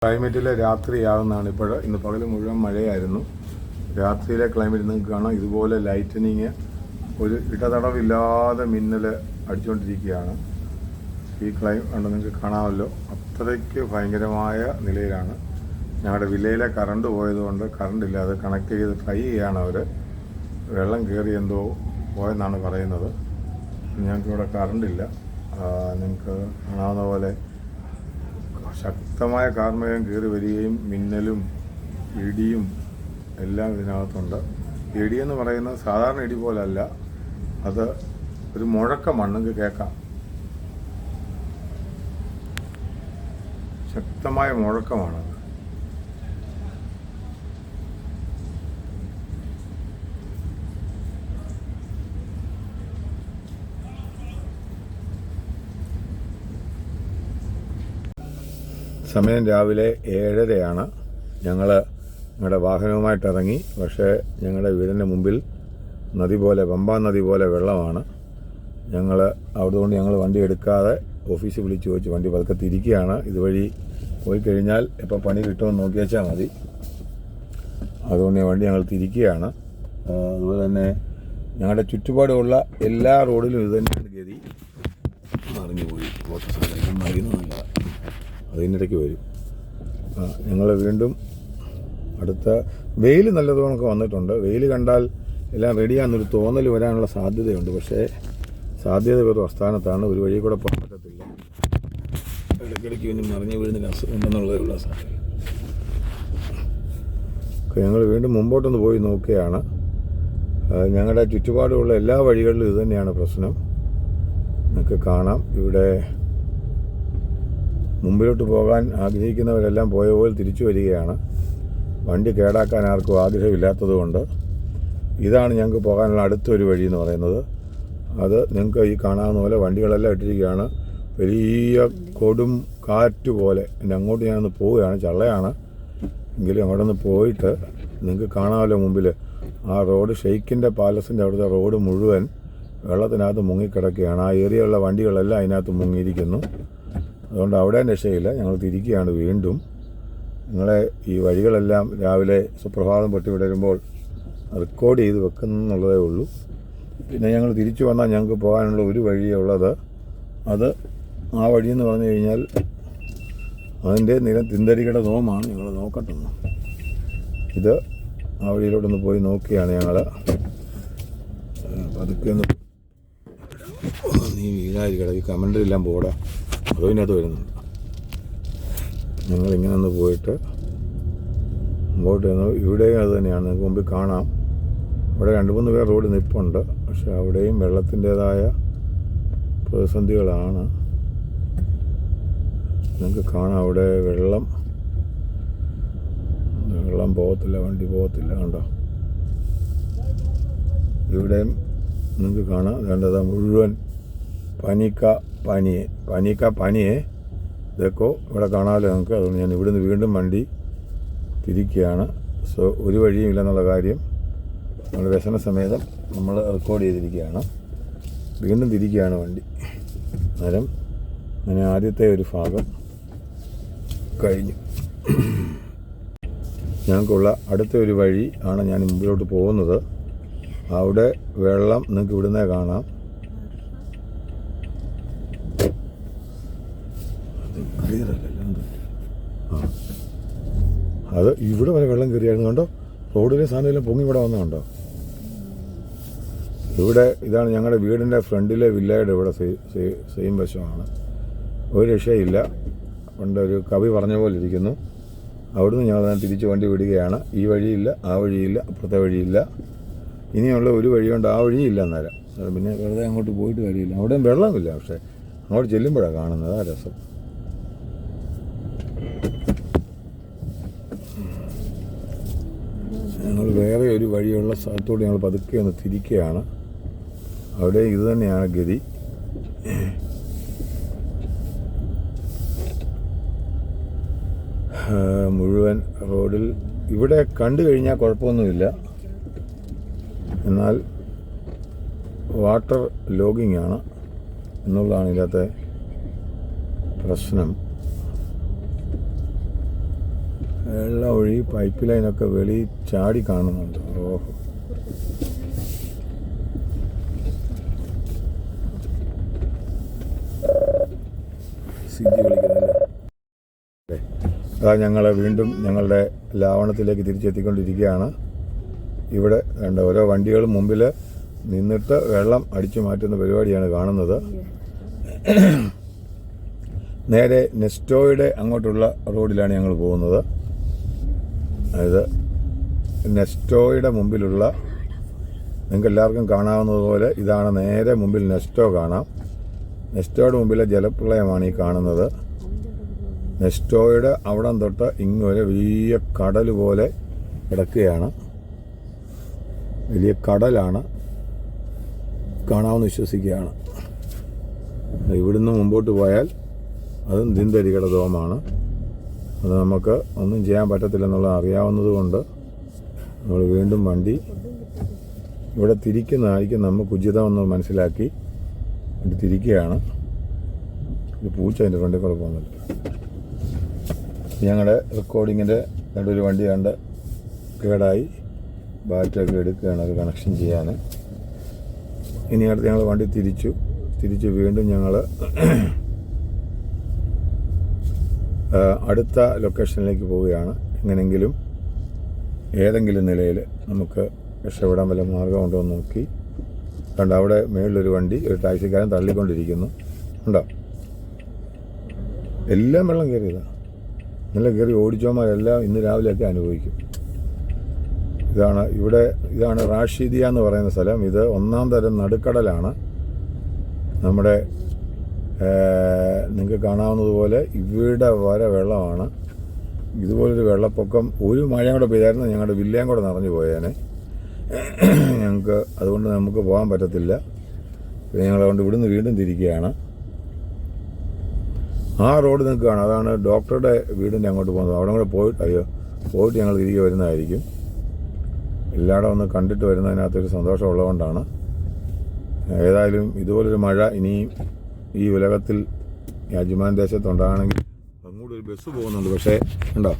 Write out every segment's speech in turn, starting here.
ക്ലൈമറ്റിലെ രാത്രിയാകുന്നതാണ് ഇപ്പോൾ. ഇന്ന് പകൽ മുഴുവൻ മഴയായിരുന്നു. രാത്രിയിലെ ക്ലൈമറ്റ് നിങ്ങൾക്ക് കാണാം. ഇതുപോലെ ലൈറ്റനിങ് ഒരു ഇടതടവില്ലാതെ മിന്നൽ അടിച്ചുകൊണ്ടിരിക്കുകയാണ്. ഈ കണ്ട് നിങ്ങൾക്ക് കാണാമല്ലോ, അത്രയ്ക്ക് ഭയങ്കരമായ നിലയിലാണ്. ഞങ്ങളുടെ വില്ലയിലെ കറണ്ട് പോയതുകൊണ്ട് കറണ്ടില്ല, അത് കണക്ട് ചെയ്ത് ട്രൈ ചെയ്യാണ് അവർ. വെള്ളം കയറി എന്തോ പോയെന്നാണ് പറയുന്നത്. ഞങ്ങൾക്കിവിടെ കറണ്ടില്ല. നിങ്ങൾക്ക് കാണാവുന്ന പോലെ ശക്തമായ കാർമേഘം കയറി വരികയും മിന്നലും ഇടിയും എല്ലാം ഇതിനകത്തുണ്ട്. ഇടിയെന്ന് പറയുന്നത് സാധാരണ ഇടി പോലല്ല, അത് ഒരു മുഴക്കമാണ്. നിങ്ങൾക്ക് കേൾക്കാം, ശക്തമായ മുഴക്കമാണത്. സമയം രാവിലെ 7:30. ഞങ്ങളുടെ വാഹനവുമായിട്ട് ഇറങ്ങി. പക്ഷേ ഞങ്ങളുടെ വീടിൻ്റെ മുമ്പിൽ നദി പോലെ, പമ്പാ നദി പോലെ വെള്ളമാണ്. അതുകൊണ്ട് ഞങ്ങൾ വണ്ടി എടുക്കാതെ ഓഫീസിൽ വിളിച്ച് ചോദിച്ചു വണ്ടി പതുക്കെ തിരിക്കുകയാണ്. ഇതുവഴി പോയി കഴിഞ്ഞാൽ എപ്പോൾ പണി കിട്ടുമെന്ന് നോക്കി വെച്ചാൽ മതി. അതുകൊണ്ട് വണ്ടി ഞങ്ങൾ തിരിക്കുകയാണ്. അതുപോലെ തന്നെ ഞങ്ങളുടെ ചുറ്റുപാടുമുള്ള എല്ലാ റോഡിലും ഇത് തന്നെയാണ് ഗതി. മറിഞ്ഞു പോയി മറിയുന്നതല്ല, അതിനിടയ്ക്ക് വരും. ഞങ്ങൾ വീണ്ടും അടുത്ത വെയിൽ നല്ലതുകൊണ്ടൊക്കെ വന്നിട്ടുണ്ട്. വെയിൽ കണ്ടാൽ എല്ലാം റെഡിയാണെന്നൊരു തോന്നൽ വരാനുള്ള സാധ്യതയുണ്ട്. പക്ഷേ സാധ്യത വെറും അസ്ഥാനത്താണ്. ഒരു വഴി കൂടെ പോകാൻ പറ്റത്തില്ല. ഇടയ്ക്കിടയ്ക്ക് പിന്നെ മറിഞ്ഞു വീഴുന്നതിന് അസുഖം ഉണ്ടെന്നുള്ളതിലുള്ള സാധ്യത. ഞങ്ങൾ വീണ്ടും മുമ്പോട്ടൊന്ന് പോയി നോക്കുകയാണ്. ഞങ്ങളുടെ ചുറ്റുപാടുമുള്ള എല്ലാ വഴികളിലും ഇത് തന്നെയാണ് പ്രശ്നം. നിങ്ങൾക്ക് കാണാം, ഇവിടെ മുമ്പിലോട്ട് പോകാൻ ആഗ്രഹിക്കുന്നവരെല്ലാം പോയ പോലെ തിരിച്ചു വരികയാണ്. വണ്ടി കേടാക്കാൻ ആർക്കും ആഗ്രഹമില്ലാത്തതുകൊണ്ട് ഇതാണ് ഞങ്ങൾക്ക് പോകാനുള്ള അടുത്തൊരു വഴി എന്ന് പറയുന്നത്. അത് നിങ്ങൾക്ക് ഈ കാണാവുന്ന പോലെ വണ്ടികളെല്ലാം ഇട്ടിരിക്കുകയാണ്. വലിയ കൊടും കാറ്റ് പോലെ. അങ്ങോട്ട് ഞാനൊന്ന് പോവുകയാണ്, ചള്ളയാണ് എങ്കിലും അവിടെ നിന്ന് പോയിട്ട് നിങ്ങൾക്ക് കാണാമല്ലോ മുമ്പിൽ ആ റോഡ്, ഷെയ്ഖിൻ്റെ പാലസിൻ്റെ അവിടുത്തെ റോഡ് മുഴുവൻ വെള്ളത്തിനകത്ത് മുങ്ങിക്കിടക്കുകയാണ്. ആ ഏരിയയിലുള്ള വണ്ടികളെല്ലാം അതിനകത്ത് മുങ്ങിയിരിക്കുന്നു. അതുകൊണ്ട് അവിടെ രക്ഷയില്ല. ഞങ്ങൾ തിരിക്കുകയാണ് വീണ്ടും. നിങ്ങളെ ഈ വഴികളെല്ലാം രാവിലെ സുപ്രഭാതം പൊട്ടി വിടരുമ്പോൾ റെക്കോർഡ് ചെയ്ത് വെക്കുന്നുള്ളതേ ഉള്ളൂ. പിന്നെ ഞങ്ങൾ തിരിച്ചു വന്നാൽ ഞങ്ങൾക്ക് പോകാനുള്ള ഒരു വഴിയേ ഉള്ളത്. അത് ആ വഴിയെന്ന് പറഞ്ഞു കഴിഞ്ഞാൽ അതിൻ്റെ തിന്തരികയുടെ നോമാണ്. ഞങ്ങൾ നോക്കട്ടെ, ഇത് ആ വഴിയിലോട്ടൊന്ന് പോയി നോക്കിയാണ് ഞങ്ങൾ. പതുക്കെ ഒന്ന് നീ വീഴാതിരിക്കട, ഈ കമൻ്റെല്ലാം പോടാ, അതോ ഇതിനകത്ത് വരുന്നുണ്ട്. ഞങ്ങളിങ്ങനെ ഒന്ന് പോയിട്ട് മുമ്പോട്ട് വന്നു. ഇവിടെയും അത് തന്നെയാണ്, നിങ്ങൾക്ക് മുമ്പിൽ കാണാം. ഇവിടെ 2-3 പേർ റോഡ് നിൽപ്പുണ്ട്. പക്ഷെ അവിടെയും വെള്ളത്തിൻ്റേതായ പ്രതിസന്ധികളാണ്. നിങ്ങൾക്ക് കാണാം, അവിടെ വെള്ളം പോകത്തില്ല, വണ്ടി പോകത്തില്ല. കണ്ടോ, ഇവിടെയും നിങ്ങൾക്ക് കാണാം. വേണ്ടത് മുഴുവൻ പനിയെ ഇതൊക്കെ ഇവിടെ കാണാമല്ലോ നിങ്ങൾക്ക്. അതുകൊണ്ട് ഞാൻ ഇവിടുന്ന് വീണ്ടും വണ്ടി തിരിക്കുകയാണ്. സോ ഒരു വഴിയും ഇല്ലെന്നുള്ള കാര്യം നമ്മൾ വ്യസന സമേതം നമ്മൾ റെക്കോർഡ് ചെയ്തിരിക്കുകയാണ്. വീണ്ടും തിരിക്കുകയാണ് വണ്ടി. അന്നേരം അങ്ങനെ ആദ്യത്തെ ഒരു ഭാഗം കഴിഞ്ഞു. ഞങ്ങൾക്കുള്ള അടുത്ത ഒരു വഴി ആണ് ഞാൻ മുമ്പിലോട്ട് പോകുന്നത്. അവിടെ വെള്ളം നിങ്ങൾക്ക് ഇവിടുന്നേ കാണാം. അത് ഇവിടെ വരെ വെള്ളം കയറിയായിരുന്നു. കണ്ടോ, റോഡിലെ സാധനമെല്ലാം പൊങ്ങി ഇവിടെ വന്നതുണ്ടോ. ഇവിടെ ഇതാണ് ഞങ്ങളുടെ വീടിൻ്റെ ഫ്രണ്ടിലെ വില്ലയുടെ ഇവിടെ സെയിം വശമാണ്. ഒരു രക്ഷയില്ല. പണ്ടൊരു കവി പറഞ്ഞ പോലെ ഇരിക്കുന്നു. അവിടുന്ന് ഞങ്ങൾ തിരിച്ച് വണ്ടി വിടുകയാണ്. ഈ വഴിയില്ല, ആ വഴിയില്ല, അപ്പുറത്തെ വഴിയില്ല. ഇനിയുള്ള ഒരു വഴിയുണ്ട്, ആ വഴിയില്ല. അന്നേരം പിന്നെ വെറുതെ അങ്ങോട്ട് പോയിട്ട് കാര്യമില്ല. അവിടെയും വെള്ളമില്ല. പക്ഷേ അങ്ങോട്ട് ചെല്ലുമ്പോഴാണ് കാണുന്നത് ആ രസം. ഞങ്ങൾ വേറെ ഒരു വഴിയുള്ള സ്ഥലത്തോട് ഞങ്ങൾ പതുക്കെ ഒന്ന് തിരിക്കുകയാണ്. അവിടെ ഇത് തന്നെയാണ് ഗതി. മുഴുവൻ റോഡിൽ ഇവിടെ കണ്ടു കഴിഞ്ഞാൽ കുഴപ്പമൊന്നുമില്ല. എന്നാൽ വാട്ടർ ലോഗിങ് ആണ് എന്നുള്ളതാണ് ഇതിനകത്തെ പ്രശ്നം. വെള്ളം ഒഴുകി പൈപ്പ് ലൈനൊക്കെ വെളി ചാടി കാണുന്നുണ്ട്. ഓഹോ, സിജി വിളിക്കുന്നില്ല. അതാ ഞങ്ങൾ വീണ്ടും ഞങ്ങളുടെ ലാവണത്തിലേക്ക് തിരിച്ചെത്തിക്കൊണ്ടിരിക്കുകയാണ്. ഇവിടെ രണ്ട് ഓരോ വണ്ടികളും മുമ്പിൽ നിന്നിട്ട് വെള്ളം അടിച്ചു മാറ്റുന്ന പരിപാടിയാണ് കാണുന്നത്. നേരെ നെസ്റ്റോയുടെ അങ്ങോട്ടുള്ള റോഡിലാണ് ഞങ്ങൾ പോകുന്നത്. അതായത് നെസ്റ്റോയുടെ മുമ്പിലുള്ള, നിങ്ങൾക്ക് എല്ലാവർക്കും കാണാവുന്നതുപോലെ ഇതാണ് നേരെ മുമ്പിൽ നെസ്റ്റോ കാണാം. നെസ്റ്റോയുടെ മുമ്പിലെ ജലപ്രളയമാണ് ഈ കാണുന്നത്. നെസ്റ്റോയുടെ അവിടം തൊട്ട് ഇങ്ങൊരു വലിയ കടൽ പോലെ കിടക്കുകയാണ്. വലിയ കടലാണ്, കാണാമെന്ന് വിശ്വസിക്കുകയാണ്. ഇവിടുന്ന് മുമ്പോട്ട് പോയാൽ അതും ദിന്തരികട ദോമാണ്. അത് നമുക്ക് ഒന്നും ചെയ്യാൻ പറ്റത്തില്ലെന്നുള്ളത് അറിയാവുന്നത് കൊണ്ട് നമ്മൾ വീണ്ടും വണ്ടി ഇവിടെ തിരിക്കുന്നതായിരിക്കും നമുക്ക് ഉചിതമെന്ന് മനസ്സിലാക്കി ഇത് തിരിക്കുകയാണ്. ഒരു പൂച്ച അതിൻ്റെ ഫ്രണ്ടിൽ കൂടെ പോകുന്നുണ്ട്. ഞങ്ങളുടെ റെക്കോർഡിങ്ങിൻ്റെ രണ്ടൊരു വണ്ടി കണ്ട് കേടായി, ബാറ്റൊക്കെ എടുക്കുകയാണ് അത് കണക്ഷൻ ചെയ്യാൻ. ഇനി അടുത്ത് ഞങ്ങൾ വണ്ടി തിരിച്ച് വീണ്ടും ഞങ്ങൾ അടുത്ത ലൊക്കേഷനിലേക്ക് പോവുകയാണ്. എങ്ങനെങ്കിലും ഏതെങ്കിലും നിലയിൽ നമുക്ക് രക്ഷപ്പെടാൻ വല്ല മാർഗമുണ്ടോ എന്ന് നോക്കി. കണ്ടോ, അവിടെ മേളിലൊരു വണ്ടി, ഒരു ടാക്സിക്കാരൻ തള്ളിക്കൊണ്ടിരിക്കുന്നു. ഉണ്ടോ, എല്ലാം വെള്ളം കയറിയതാണ്. ഇന്നലെ കയറി ഓടിച്ചോമാരെല്ലാം ഇന്ന് രാവിലെയൊക്കെ അനുഭവിക്കും. ഇതാണ് റാഷിദിയ എന്ന് പറയുന്ന സ്ഥലം. ഇത് ഒന്നാം തരം നടുക്കടലാണ്. നമ്മുടെ നിങ്ങൾക്ക് കാണാവുന്നതുപോലെ ഇവിടെ വരെ വെള്ളമാണ്. ഇതുപോലൊരു വെള്ളപ്പൊക്കം ഒരു മഴയും കൂടെ പെയ്തായിരുന്നു ഞങ്ങളുടെ വില്ലയും കൂടെ നിറഞ്ഞു പോയേനെ. ഞങ്ങൾക്ക് അതുകൊണ്ട് നമുക്ക് പോകാൻ പറ്റത്തില്ല. പിന്നെ ഞങ്ങളതുകൊണ്ട് ഇവിടുന്ന് വീണ്ടും തിരിക്കുകയാണ്. ആ റോഡ് നിൽക്കുകയാണ്, അതാണ് ഡോക്ടറുടെ വീടിൻ്റെ അങ്ങോട്ട് പോകുന്നത്. അവിടെ കൂടെ പോയിട്ട് ഞങ്ങൾ തിരികെ വരുന്നതായിരിക്കും. എല്ലായിടം ഒന്ന് കണ്ടിട്ട് വരുന്നതിനകത്തൊരു സന്തോഷമുള്ളതുകൊണ്ടാണ്. ഏതായാലും ഇതുപോലൊരു മഴ ഇനിയും ഈ ഉലകത്തിൽ ഈ അജ്മാൻ ദേശത്തുണ്ടാകണമെങ്കിൽ അങ്ങോട്ട് ഒരു ബസ് പോകുന്നുണ്ട്. പക്ഷേ ഉണ്ടോ,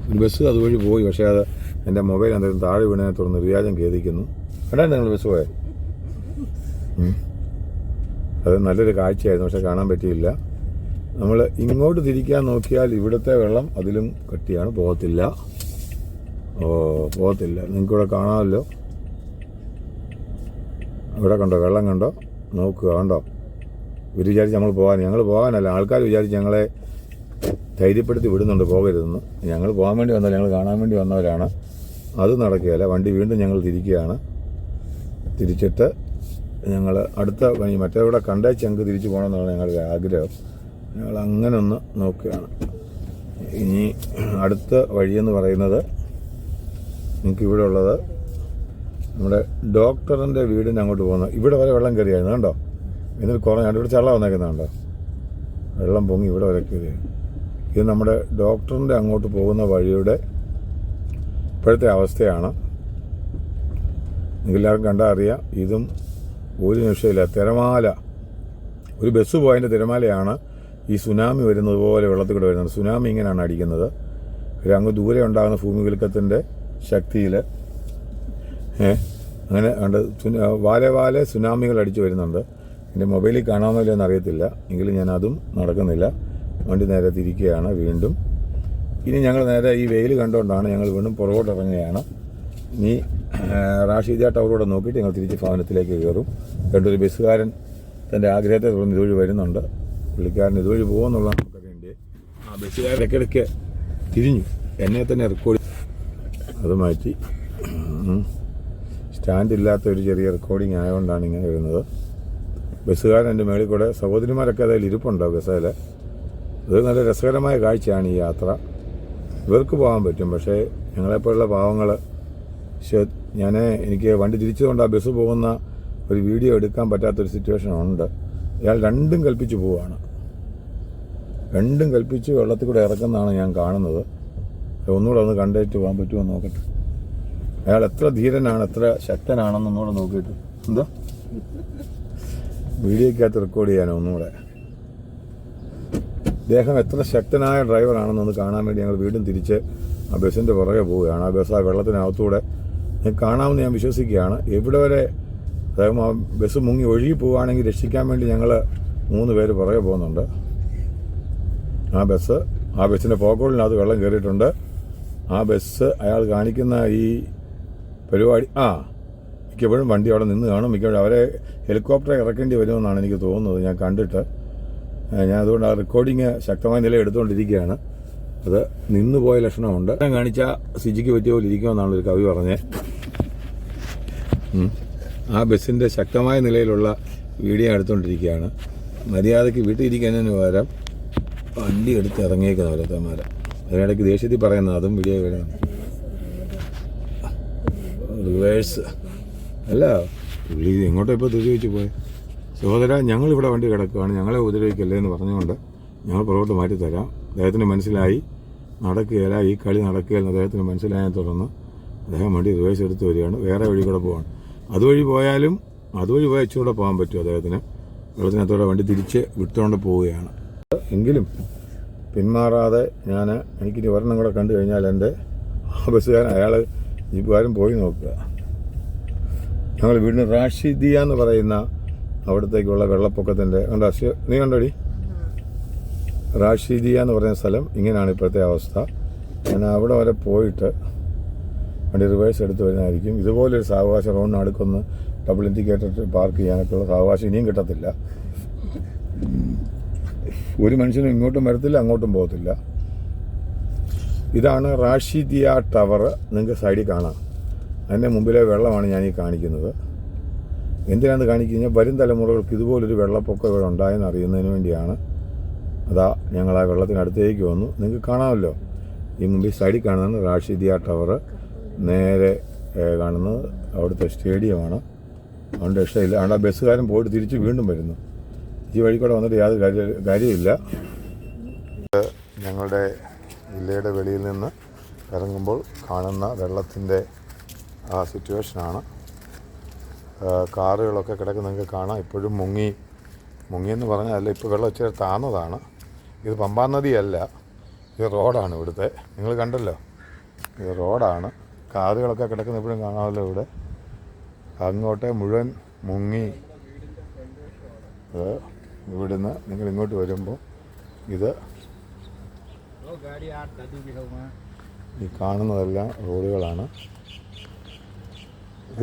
ഒരു ബസ് അതുവഴി പോയി. പക്ഷേ അത് എൻ്റെ മൊബൈൽ എന്തായാലും താഴെ വീണതിനെ തുടർന്ന് വ്യാജം ഖേദിക്കുന്നു. കണ്ടായിരുന്നു നിങ്ങൾ ബസ് പോയത്? അത് നല്ലൊരു കാഴ്ചയായിരുന്നു, പക്ഷെ കാണാൻ പറ്റിയില്ല. നമ്മൾ ഇങ്ങോട്ട് തിരിക്കാൻ നോക്കിയാൽ ഇവിടുത്തെ വെള്ളം അതിലും കട്ടിയാണ്, പോകത്തില്ല. നിങ്ങൾക്കിവിടെ കാണാമല്ലോ. ഇവിടെ കണ്ടോ, വെള്ളം കണ്ടോ, നോക്കുക, കണ്ടോ. ഇവർ വിചാരിച്ച് ഞങ്ങൾ പോകാനല്ല, ആൾക്കാർ വിചാരിച്ച് ഞങ്ങളെ ധൈര്യപ്പെടുത്തി വിടുന്നുണ്ട് പോകരുതെന്ന്. ഞങ്ങൾ പോകാൻ വേണ്ടി വന്നല്ല, ഞങ്ങൾ കാണാൻ വേണ്ടി വന്നവരാണ്. അത് നടക്കുകയല്ല. വണ്ടി വീണ്ടും ഞങ്ങൾ തിരിക്കുകയാണ്. തിരിച്ചിട്ട് ഞങ്ങൾ അടുത്ത മറ്റേവിടെ കണ്ടേച്ച് ഞങ്ങൾക്ക് തിരിച്ചു പോകണമെന്നാണ് ഞങ്ങളുടെ ആഗ്രഹം. ഞങ്ങൾ അങ്ങനെ ഒന്ന് നോക്കുകയാണ്. ഇനി അടുത്ത വഴിയെന്ന് പറയുന്നത് നിങ്ങൾക്ക് ഇവിടെ ഉള്ളത് നമ്മുടെ ഡോക്ടറിൻ്റെ വീടിന് അങ്ങോട്ട് പോകുന്നത്. ഇവിടെ വരെ വെള്ളം കയറിയായിരുന്നു, കണ്ടോ. എന്നിട്ട് കുറഞ്ഞാണ്ട് ഇവിടെ ചള്ള വന്നേക്കുന്നുണ്ടോ, വെള്ളം പൊങ്ങി ഇവിടെ വരെ കയറിയായിരുന്നു. ഇത് നമ്മുടെ ഡോക്ടറിൻ്റെ അങ്ങോട്ട് പോകുന്ന വഴിയുടെ ഇപ്പോഴത്തെ അവസ്ഥയാണ്. നിങ്ങൾക്കെല്ലാവർക്കും കണ്ടാൽ അറിയാം. ഇതും ഒരു നിമിഷമില്ല, തിരമാല. ഒരു ബസ് പോയതിൻ്റെ തിരമാലയാണ് ഈ സുനാമി വരുന്നത് പോലെ വെള്ളത്തിൽ കൂടെ വരുന്നത്. സുനാമി ഇങ്ങനെയാണ് അടിക്കുന്നത്. അങ്ങ് ദൂരെ ഉണ്ടാകുന്ന ഭൂമികുലുക്കത്തിൻ്റെ ശക്തിയിൽ അങ്ങനെ കണ്ട് വാലെ സുനാമികൾ അടിച്ചു വരുന്നുണ്ട്. എൻ്റെ മൊബൈലിൽ കാണാമെന്നില്ല എന്നറിയത്തില്ല, എങ്കിലും ഞാൻ അതും നടക്കുന്നില്ല. വണ്ടി നേരെ തിരിക്കുകയാണ് വീണ്ടും. ഇനി ഞങ്ങൾ നേരെ ഈ വെയിൽ കണ്ടുകൊണ്ടാണ് ഞങ്ങൾ വീണ്ടും പുറകോട്ട് ഇറങ്ങുകയാണ്. ഇനി റാഷിദിയ ടവറോടെ നോക്കിയിട്ട് ഞങ്ങൾ തിരിച്ച് ഭവനത്തിലേക്ക് കയറും. രണ്ടൊരു ബസ്സുകാരൻ തൻ്റെ ആഗ്രഹത്തെ തുടർന്ന് ഇതുവഴി വരുന്നുണ്ട്. പുള്ളിക്കാരൻ ഇതുവഴി പോകുമെന്നുള്ളതാണ് നമുക്കറിയേണ്ടത്. ആ ബസ്സുകാരൻ ഇടയ്ക്കിടയ്ക്ക് തിരിഞ്ഞു എന്നെ തന്നെ റെക്കോർഡ്, അത് മാറ്റി. സ്റ്റാൻഡില്ലാത്ത ഒരു ചെറിയ റെക്കോർഡിങ് ആയതുകൊണ്ടാണ് ഇങ്ങനെ വരുന്നത്. ബസ്സുകാരൻ എൻ്റെ മേളിൽ കൂടെ, സഹോദരിമാരൊക്കെ അതിൽ ഇരിപ്പുണ്ടോ ബസ്സിൽ. ഇത് നല്ല രസകരമായ കാഴ്ചയാണ് ഈ യാത്ര. ഇവർക്ക് പോകാൻ പറ്റും, പക്ഷേ ഞങ്ങളെപ്പോലുള്ള പാവങ്ങൾ എനിക്ക് വണ്ടി തിരിച്ചുകൊണ്ട് ആ ബസ് പോകുന്ന ഒരു വീഡിയോ എടുക്കാൻ പറ്റാത്തൊരു സിറ്റുവേഷൻ ഉണ്ട്. അയാൾ രണ്ടും കൽപ്പിച്ച് പോവുകയാണ്. രണ്ടും കൽപ്പിച്ച് വെള്ളത്തിൽ കൂടെ ഇറക്കുന്നതാണ് ഞാൻ കാണുന്നത്. ഒന്നുകൂടെ ഒന്ന് കണ്ടിട്ട് പോകാൻ പറ്റുമോ നോക്കട്ടെ. അയാൾ എത്ര ധീരനാണ്, എത്ര ശക്തനാണെന്ന് ഒന്നുകൂടെ നോക്കിയിട്ട്. എന്താ വീഡിയോക്കകത്ത് റെക്കോർഡ് ചെയ്യാനോ ഒന്നുകൂടെ. ഇദ്ദേഹം എത്ര ശക്തനായ ഡ്രൈവറാണെന്നൊന്ന് കാണാൻ വേണ്ടി ഞങ്ങൾ വീണ്ടും തിരിച്ച് ആ ബസ്സിൻ്റെ പുറകെ പോവുകയാണ്. ആ ബസ് ആ വെള്ളത്തിനകത്തൂടെ കാണാമെന്ന് ഞാൻ വിശ്വസിക്കുകയാണ്. എവിടെ വരെ അദ്ദേഹം ആ ബസ് മുങ്ങി ഒഴുകി പോവുകയാണെങ്കിൽ രക്ഷിക്കാൻ വേണ്ടി ഞങ്ങൾ 3 പേര് പുറകെ പോകുന്നുണ്ട്. ആ ബസ്സിൻ്റെ പോക്കോളിനകത്ത് വെള്ളം കയറിയിട്ടുണ്ട്. ആ ബസ് അയാൾ കാണിക്കുന്ന ഈ പരിപാടി മിക്കപ്പോഴും വണ്ടി അവിടെ നിന്ന് കാണും. മിക്കപ്പോഴും അവരെ ഹെലികോപ്റ്റർ ഇറക്കേണ്ടി വരുമെന്നാണ് എനിക്ക് തോന്നുന്നത് ഞാൻ കണ്ടിട്ട്. ഞാൻ അതുകൊണ്ട് ആ റെക്കോർഡിങ് ശക്തമായ നില എടുത്തുകൊണ്ടിരിക്കുകയാണ്. അത് നിന്നുപോയ ലക്ഷണമുണ്ട്. കാണിച്ച സിജിക്ക് പറ്റിയ പോലെ ഇരിക്കുമെന്നാണ് ഒരു കവി പറഞ്ഞത്. ആ ബസ്സിൻ്റെ ശക്തമായ നിലയിലുള്ള വീഡിയോ എടുത്തുകൊണ്ടിരിക്കുകയാണ്. മര്യാദയ്ക്ക് വീട്ടിലിരിക്കുന്നതിന് പകരം വണ്ടി എടുത്ത് ഇറങ്ങിയേക്കുന്ന ഓരോരുത്തന്മാർ. അതിനിടയ്ക്ക് ദേഷ്യത്തിൽ പറയുന്നത് അതും വീഡിയോ വേണം. റിവേഴ്സ് അല്ല, പുള്ളി എങ്ങോട്ടോ ഇപ്പോൾ ഉപയോഗിച്ച് പോയി. സഹോദര, ഞങ്ങളിവിടെ വണ്ടി കിടക്കുകയാണ്, ഞങ്ങളെ ഉപദ്രവിക്കല്ലേ എന്ന് പറഞ്ഞുകൊണ്ട് ഞങ്ങൾ പുറകോട്ട് മാറ്റിത്തരാം. അദ്ദേഹത്തിന് മനസ്സിലായി നടക്കുകയില്ല, ഈ കളി നടക്കുകയെന്ന് അദ്ദേഹത്തിന് മനസ്സിലായതിനെ തുടർന്ന് അദ്ദേഹം വണ്ടി റിവേഴ്സ് എടുത്ത് വരികയാണ്. വേറെ വഴി കൂടെ പോവാണ്. അതുവഴി പോയാൽ ഇച്ചുകൂടെ പോകാൻ പറ്റും അദ്ദേഹത്തിന്. വെള്ളത്തിനകത്തോടെ വണ്ടി തിരിച്ച് വിട്ടുകൊണ്ട് പോവുകയാണ്. എങ്കിലും പിന്മാറാതെ എനിക്കിനി ഒരെണ്ണം കൂടെ കണ്ടു കഴിഞ്ഞാൽ എൻ്റെ ആ ബസ്സുകാരൻ ജീപ്പുകാരൻ പോയി നോക്കുക. ഞങ്ങൾ വീടിന് റാഷിദിയ എന്ന് പറയുന്ന അവിടത്തേക്കുള്ള വെള്ളപ്പൊക്കത്തിൻ്റെ നീ കണ്ടോടി, റാഷിദിയ എന്ന് പറയുന്ന സ്ഥലം ഇങ്ങനെയാണ് ഇപ്പോഴത്തെ അവസ്ഥ. ഞാൻ അവിടെ വരെ പോയിട്ട് വണ്ടി റിവേഴ്സ് എടുത്ത് വരുന്നതായിരിക്കും. ഇതുപോലൊരു സാവകാശം റോഡിന് അടുക്കൊന്ന് ഡബിൾ ഇൻഡിക്കേറ്റർ പാർക്ക് ചെയ്യാനൊക്കെയുള്ള സാവകാശം ഇനിയും കിട്ടത്തില്ല. ഒരു മനുഷ്യനും ഇങ്ങോട്ടും വരത്തില്ല, അങ്ങോട്ടും പോകത്തില്ല. ഇതാണ് റാഷിദിയ ടവർ. നിങ്ങൾക്ക് സൈഡിൽ കാണാം. അതിൻ്റെ മുമ്പിലെ വെള്ളമാണ് ഞാനീ കാണിക്കുന്നത്. എന്തിനാണ് കാണിക്കുന്നത്? വരും തലമുറകൾക്ക് ഇതുപോലൊരു വെള്ളപ്പൊക്കം ഇവിടെ ഉണ്ടായെന്ന് അറിയുന്നതിന് വേണ്ടിയാണ്. ഞങ്ങൾ ആ വെള്ളത്തിനടുത്തേക്ക് വന്നു. നിങ്ങൾക്ക് കാണാമല്ലോ, ഈ മുമ്പിൽ സൈഡിൽ കാണുന്നതാണ് റാഷിദിയ ടവർ. നേരെ കാണുന്നത് അവിടുത്തെ സ്റ്റേഡിയമാണ്. അതുകൊണ്ട് രക്ഷയില്ല. അവിടെ ബസ്സുകാരൻ പോയിട്ട് തിരിച്ച് വീണ്ടും വരുന്നു. ഈ വഴി കൂടെ വന്നിട്ട് യാതൊരു കാര്യമില്ല. ഞങ്ങളുടെ ജില്ലയുടെ വെളിയിൽ നിന്ന് ഇറങ്ങുമ്പോൾ കാണുന്ന വെള്ളത്തിൻ്റെ ആ സിറ്റുവേഷനാണ്. കാറുകളൊക്കെ കിടക്കുന്ന നിങ്ങൾക്ക് കാണാം. ഇപ്പോഴും മുങ്ങിയെന്ന് പറഞ്ഞാൽ ഇപ്പോൾ വെള്ളം ഇച്ചിരി താന്നതാണ്. ഇത് പമ്പാ നദിയല്ല, ഇത് റോഡാണ് ഇവിടുത്തെ. നിങ്ങൾ കണ്ടല്ലോ, ഇത് റോഡാണ്. കാറുകളൊക്കെ കിടക്കുന്ന ഇപ്പോഴും കാണാമല്ലോ ഇവിടെ. അങ്ങോട്ട് മുഴുവൻ മുങ്ങി. ഇവിടുന്ന് നിങ്ങൾ ഇങ്ങോട്ട് വരുമ്പോൾ ഇത് ഈ കാണുന്നതെല്ലാം റോഡുകളാണ്.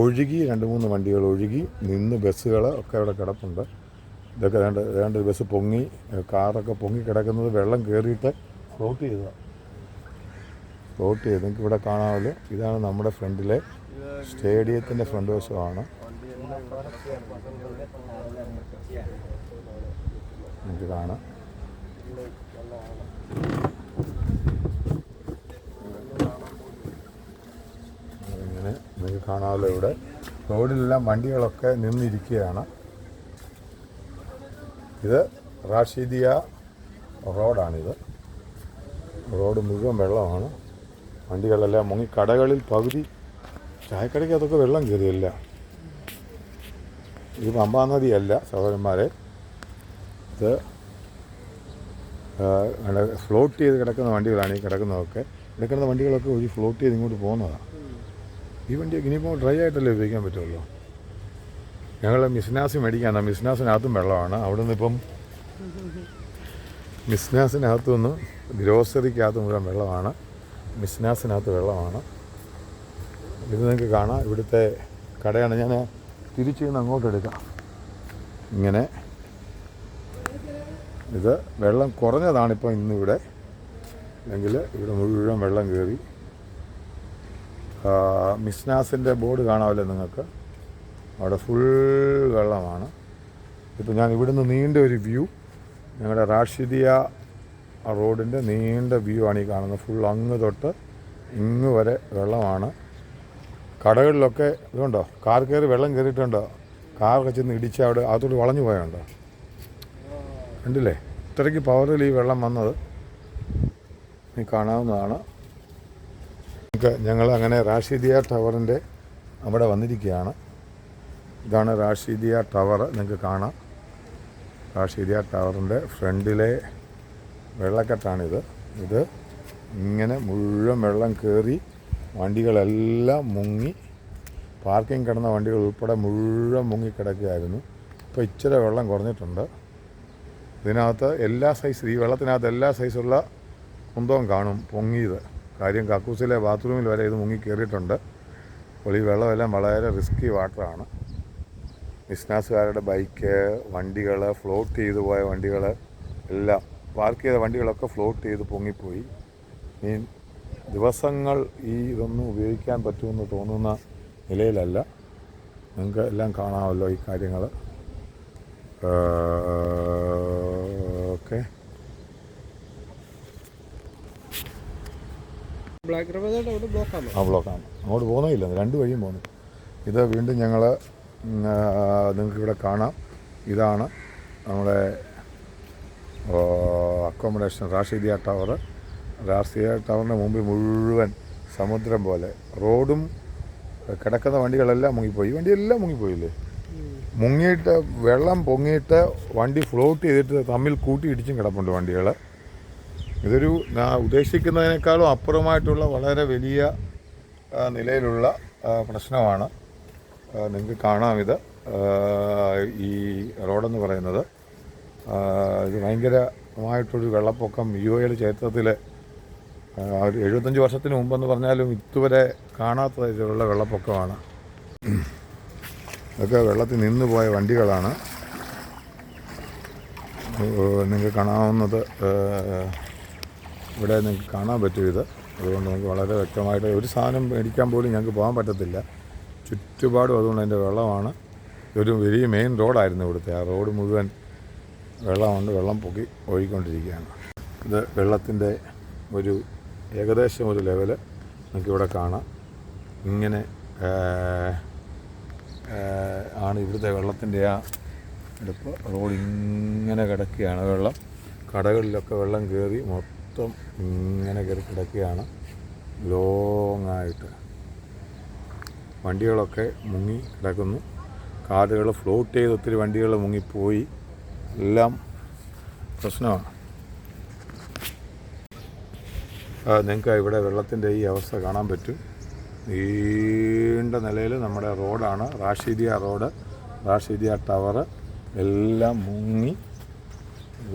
ഒഴുകി 2-3 വണ്ടികൾ ഒഴുകി നിന്ന് ബസ്സുകൾ ഒക്കെ അവിടെ കിടപ്പുണ്ട്. ഇതൊക്കെ ഏതാണ്ട് ബസ് പൊങ്ങി, കാറൊക്കെ പൊങ്ങി കിടക്കുന്നത് വെള്ളം കയറിയിട്ട് ഫ്ലോട്ട് ചെയ്ത് നിങ്ങൾക്ക് ഇവിടെ കാണാമല്ലോ. ഇതാണ് നമ്മുടെ ഫ്രണ്ടിലെ സ്റ്റേഡിയത്തിൻ്റെ ഫ്രണ്ട് വശമാണ്. നിങ്ങൾക്ക് കാണാം. ഇങ്ങനെ നിങ്ങൾക്ക് കാണാമല്ലോ. ഇവിടെ റോഡിലെല്ലാം വണ്ടികളൊക്കെ നിന്നിരിക്കുകയാണ്. ഇത് റാഷിദിയ റോഡാണിത്. റോഡ് മുഴുവൻ വെള്ളമാണ്. വണ്ടികളെല്ലാം മുങ്ങി. കടകളിൽ പകുതി ചായക്കടയ്ക്ക് അതൊക്കെ വെള്ളം കയറിയല്ല. ഇത് പമ്പാ നദിയല്ല സഹോദരന്മാരെ. ഇത് ഫ്ലോട്ട് ചെയ്ത് കിടക്കുന്ന വണ്ടികളാണ് ഈ കിടക്കുന്നതൊക്കെ. കിടക്കുന്ന വണ്ടികളൊക്കെ ഒരു ഫ്ലോട്ട് ചെയ്ത് ഇങ്ങോട്ട് പോകുന്നതാണ്. ഈ വണ്ടിയൊക്കെ ഇനിയിപ്പോൾ ഡ്രൈ ആയിട്ടല്ലേ ഉപയോഗിക്കാൻ പറ്റുമല്ലോ. ഞങ്ങൾ മിസ്നാസ് മേടിക്കാൻ, മിസ്നാസിനകത്തും വെള്ളമാണ്. അവിടെ നിന്ന് ഇപ്പം മിസ്നാസിനകത്തുനിന്ന് ഗ്രോസറിക്കകത്ത് മുഴുവൻ വെള്ളമാണ്. മിസ്നാസിനകത്ത് വെള്ളമാണ്. ഇത് നിങ്ങൾക്ക് കാണാം. ഇവിടുത്തെ കടയാണ്. ഞാൻ തിരിച്ച് നിന്ന് അങ്ങോട്ട് എടുക്കാം. ഇങ്ങനെ ഇത് വെള്ളം കുറഞ്ഞതാണിപ്പോൾ ഇന്നിവിടെ. അല്ലെങ്കിൽ ഇവിടെ മുഴുവൻ വെള്ളം കയറി. മിസ്നാസിൻ്റെ ബോർഡ് കാണാമല്ലോ നിങ്ങൾക്ക്. അവിടെ ഫുൾ വെള്ളമാണ്. ഇപ്പോൾ ഞാൻ ഇവിടുന്ന് നീണ്ട ഒരു വ്യൂ, ഞങ്ങളുടെ റാഷിദിയ റോഡിൻ്റെ നീണ്ട വ്യൂ ആണ് ഈ കാണുന്നത്. ഫുൾ അങ്ങ് തൊട്ട് ഇങ്ങ് വരെ വെള്ളമാണ്. കടകളിലൊക്കെ ഇതുണ്ടോ, കാർ കയറി വെള്ളം കയറിയിട്ടുണ്ടോ? കാറൊക്കെ ചെന്ന് ഇടിച്ച് അവിടെ അകത്തോട്ട് വളഞ്ഞു പോയുണ്ടോ? കണ്ടില്ലേ? ഇത്രയ്ക്ക് പവറിൽ ഈ വെള്ളം വന്നത് കാണാവുന്നതാണ്. ഞങ്ങൾ അങ്ങനെ റാഷിദിയ ടവറിൻ്റെ അവിടെ വന്നിരിക്കുകയാണ്. ഇതാണ് റാഷിദിയ ടവർ. നിങ്ങൾക്ക് കാണാം. റാഷിദിയ ടവറിൻ്റെ ഫ്രണ്ടിലെ വെള്ളക്കെട്ടാണിത്. ഇത് ഇങ്ങനെ മുഴുവൻ വെള്ളം കയറി വണ്ടികളെല്ലാം മുങ്ങി, പാർക്കിംഗ് കിടന്ന വണ്ടികൾ ഉൾപ്പെടെ മുഴുവൻ മുങ്ങിക്കിടക്കുകയായിരുന്നു. ഇപ്പോൾ ഇച്ചിരി വെള്ളം കുറഞ്ഞിട്ടുണ്ട്. ഇതിനകത്ത് ഈ വെള്ളത്തിനകത്ത് എല്ലാ സൈസുള്ള കുന്തവും കാണും പൊങ്ങിയത്. കാര്യം കക്കൂസിലെ ബാത്റൂമിൽ വരെ ഇത് മുങ്ങി കയറിയിട്ടുണ്ട്. അപ്പോൾ ഈ വെള്ളമെല്ലാം വളരെ റിസ്കി വാട്ടറാണ്. ബിസിനസ്സുകാരുടെ ബൈക്ക്, വണ്ടികൾ, ഫ്ലോട്ട് ചെയ്തു പോയ വണ്ടികൾ എല്ലാം, പാർക്ക് ചെയ്ത വണ്ടികളൊക്കെ ഫ്ലോട്ട് ചെയ്ത് പൊങ്ങിപ്പോയി. ദിവസങ്ങൾ ഇതൊന്നും ഉപയോഗിക്കാൻ പറ്റുമെന്ന് തോന്നുന്ന നിലയിലല്ല. നിങ്ങൾക്ക് എല്ലാം കാണാമല്ലോ ഈ കാര്യങ്ങൾ. ഓക്കെ. ബ്ലോക്കാണ്. അങ്ങോട്ട് പോകുന്നില്ല, രണ്ട് വഴിയും പോകുന്നു. ഇത് വീണ്ടും ഞങ്ങൾ നിങ്ങൾക്കിവിടെ കാണാം. ഇതാണ് നമ്മുടെ അക്കോമഡേഷൻ റാഷിദിയ ടവർ. റാഷിദിയ ടവറിൻ്റെ മുമ്പിൽ മുഴുവൻ സമുദ്രം പോലെ റോഡും കിടക്കുന്ന വണ്ടികളെല്ലാം മുങ്ങിപ്പോയി. ഈ വണ്ടിയെല്ലാം മുങ്ങിപ്പോയില്ലേ? മുങ്ങിയിട്ട് വെള്ളം പൊങ്ങിയിട്ട് വണ്ടി ഫ്ലോട്ട് ചെയ്തിട്ട് തമ്മിൽ കൂട്ടിയിടിച്ചും കിടപ്പുണ്ട് വണ്ടികൾ. ഇതൊരു ഉദ്ദേശിക്കുന്നതിനേക്കാളും അപ്പുറമായിട്ടുള്ള വളരെ വലിയ നിലയിലുള്ള പ്രശ്നമാണ്. നിങ്ങൾക്ക് കാണാം ഇത്. ഈ റോഡെന്ന് പറയുന്നത് ഇത് ഭയങ്കരമായിട്ടൊരു വെള്ളപ്പൊക്കം UAE ചരിത്രത്തിൽ ഒരു 75 വർഷത്തിന് മുമ്പെന്ന് പറഞ്ഞാലും ഇതുവരെ കാണാത്ത തരത്തിലുള്ള വെള്ളപ്പൊക്കമാണ്. ഇതൊക്കെ വെള്ളത്തിൽ നിന്ന് പോയ വണ്ടികളാണ്. നിങ്ങൾക്ക് കാണാവുന്നത് ഇവിടെ നിങ്ങൾക്ക് കാണാൻ പറ്റും ഇത്. അതുകൊണ്ട് നമുക്ക് വളരെ വ്യക്തമായിട്ട് ഒരു സാധനം മേടിക്കാൻ പോലും ഞങ്ങൾക്ക് പോകാൻ പറ്റത്തില്ല. ചുറ്റുപാടും അതുകൊണ്ട് അതിൻ്റെ വെള്ളമാണ്. ഇതൊരു വലിയ മെയിൻ റോഡായിരുന്നു ഇവിടുത്തെ. ആ റോഡ് മുഴുവൻ വെള്ളമുണ്ട്. വെള്ളം പൊക്കി ഒഴുകിക്കൊണ്ടിരിക്കുകയാണ്. ഇത് വെള്ളത്തിൻ്റെ ഒരു ഏകദേശം ഒരു ലെവല് നമുക്കിവിടെ കാണാം. ഇങ്ങനെ ആണ് ഇവിടുത്തെ വെള്ളത്തിൻ്റെ ആ എടുപ്പ്. റോഡ് ഇങ്ങനെ കിടക്കുകയാണ്. വെള്ളം കടകളിലൊക്കെ വെള്ളം കയറി മൊത്തം ഇങ്ങനെ കയറി കിടക്കുകയാണ്. ലോങ്ങായിട്ട് വണ്ടികളൊക്കെ മുങ്ങി കിടക്കുന്നു. കാറുകൾ ഫ്ലോട്ട് ചെയ്ത് ഒത്തിരി വണ്ടികൾ മുങ്ങിപ്പോയി. എല്ലാം പ്രശ്നമാണ്. നിങ്ങൾക്ക് ഇവിടെ വെള്ളത്തിൻ്റെ ഈ അവസ്ഥ കാണാൻ പറ്റും. നീണ്ട നിലയിൽ നമ്മുടെ റോഡാണ് റാഷിദിയ റോഡ്, റാഷിദിയ ടവർ എല്ലാം മുങ്ങി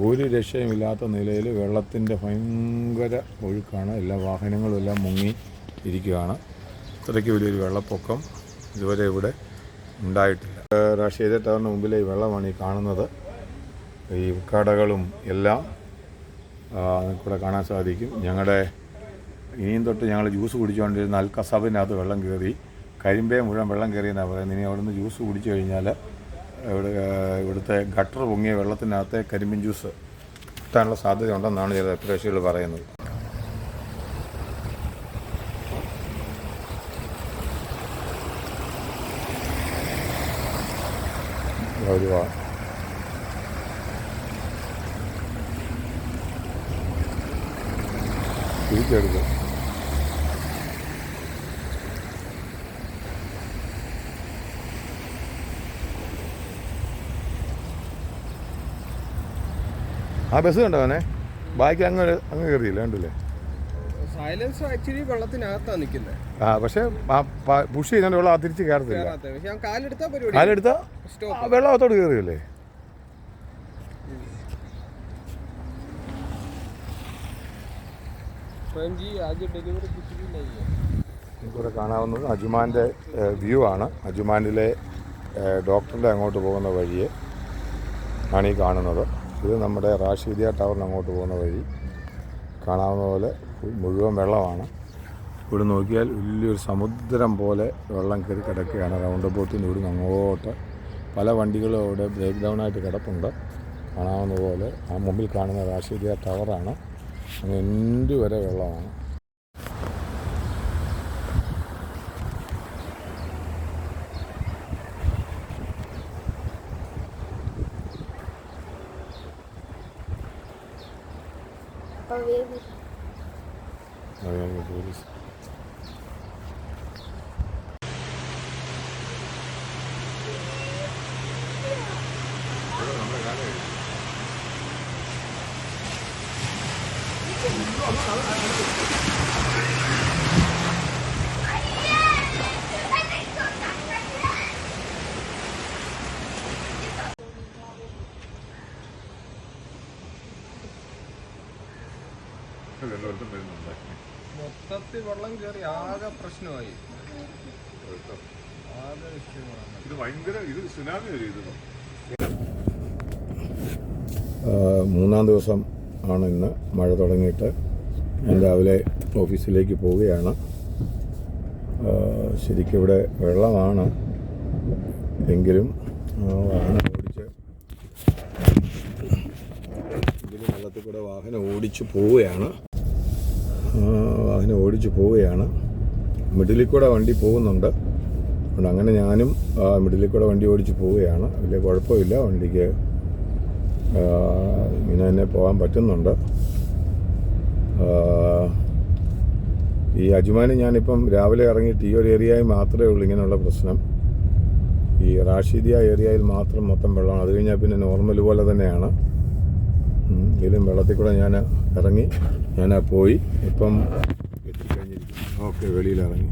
ഒരു രക്ഷയുമില്ലാത്ത നിലയിൽ വെള്ളത്തിൻ്റെ ഭയങ്കര ഒഴുക്കാണ്. എല്ലാ വാഹനങ്ങളും എല്ലാം മുങ്ങി ഇരിക്കുകയാണ്. അത്രയ്ക്ക് വലിയൊരു വെള്ളപ്പൊക്കം ഇതുവരെ ഇവിടെ ഉണ്ടായിട്ടില്ല. റാഷിദിയ ടവറിന് മുമ്പിലെ ഈ വെള്ളമാണ് ഈ കാണുന്നത്. ഈ കടകളും എല്ലാം നിങ്ങൾക്കിവിടെ കാണാൻ സാധിക്കും. ഇനിയും തൊട്ട് ഞങ്ങൾ ജ്യൂസ് കുടിച്ചുകൊണ്ടിരുന്ന അൽക്കസബിനകത്ത് വെള്ളം കയറി, കരിമ്പേ മുഴുവൻ വെള്ളം കയറിയെന്നാണ് പറയുന്നത്. ഇനി അവിടെ നിന്ന് ജ്യൂസ് കുടിച്ചു കഴിഞ്ഞാൽ ഇവിടുത്തെ ഗട്ടർ പൊങ്ങിയ വെള്ളത്തിനകത്തെ കരിമ്പിൻ ജ്യൂസ് കിട്ടാനുള്ള സാധ്യത ഉണ്ടെന്നാണ് ചില പ്രേക്ഷകർ പറയുന്നത്. തിരിച്ചെടുക്കും. ആ ബസ് കണ്ടോ അവനെ? ബാക്കി അങ്ങ് കയറിയില്ല, കണ്ടില്ലേ? സൈലൻസർ ആക്ച്വലി വെള്ളത്തിനകത്താണ് നിൽക്കുന്നത്. പക്ഷെ പുഷ് ചെയ്തോണ്ട് വെള്ളം തിരിച്ച് കയറത്തില്ല. കാലെടുത്താ വെള്ളം അകത്തോട് കയറിയല്ലേ? ഇവിടെ കാണാവുന്നത് അജ്മാൻ്റെ വ്യൂ ആണ്. അജ്മാനിലെ ഡോക്ടറിൻ്റെ അങ്ങോട്ട് പോകുന്ന വഴിയെ ആണ് ഈ കാണുന്നത്. ഇത് നമ്മുടെ റാഷിദിയ ടവറിന് അങ്ങോട്ട് പോകുന്ന വഴി. കാണാവുന്ന പോലെ മുഴുവൻ വെള്ളമാണ്. ഇവിടെ നോക്കിയാൽ വലിയൊരു സമുദ്രം പോലെ വെള്ളം കയറി കിടക്കുകയാണ്. റൗണ്ട് ബോട്ടിന് ഇവിടുന്ന് അങ്ങോട്ട് പല വണ്ടികളും അവിടെ ബ്രേക്ക് ഡൗണായിട്ട് കിടപ്പുണ്ട്. കാണാവുന്ന പോലെ ആ മുമ്പിൽ കാണുന്ന റാഷിദിയ ടവറാണ്. അങ്ങ് എൻ്റെ വരെ വെള്ളമാണ്. പോലീസ് പറയുന്നുണ്ട്. മൊത്തത്തിൽ വെള്ളം കയറി ആകെ പ്രശ്നമായി. ആകെ വിഷയമാണ്. ഇത് ഭയങ്കര ഇത് സുനാമി വരും ഇത്. മൂന്നാം ദിവസം ആണ് ഇന്ന് മഴ തുടങ്ങിയിട്ട്. ഞാൻ രാവിലെ ഓഫീസിലേക്ക് പോവുകയാണ്. ശരിക്കും ഇവിടെ വെള്ളമാണ് എങ്കിലും വെള്ളത്തിൽ കൂടെ വാഹനം ഓടിച്ചു പോവുകയാണ്. മിഡിലിൽ കൂടെ വണ്ടി പോകുന്നുണ്ട്. അതുകൊണ്ട് അങ്ങനെ ഞാനും മിഡിലിൽ കൂടെ വണ്ടി ഓടിച്ച് പോവുകയാണ്. വലിയ കുഴപ്പമില്ല, വണ്ടിക്ക് ഇങ്ങനെ തന്നെ പോകാൻ പറ്റുന്നുണ്ട്. ഈ അജ്മാനി ഞാനിപ്പം രാവിലെ ഇറങ്ങിയിട്ട് ഈ ഒരു ഏരിയയിൽ മാത്രമേ ഉള്ളൂ ഇങ്ങനെയുള്ള പ്രശ്നം. ഈ റാഷിദിയ ഏരിയയിൽ മാത്രം മൊത്തം വെള്ളമാണ്. അത് കഴിഞ്ഞാൽ പിന്നെ നോർമൽ പോലെ തന്നെയാണ്. ഇതിലും വെള്ളത്തിൽ കൂടെ ഞാൻ ഇറങ്ങി, പോയി ഇപ്പം എത്തിക്കഴിഞ്ഞിരിക്കും. ഓക്കെ, വെളിയിലിറങ്ങി.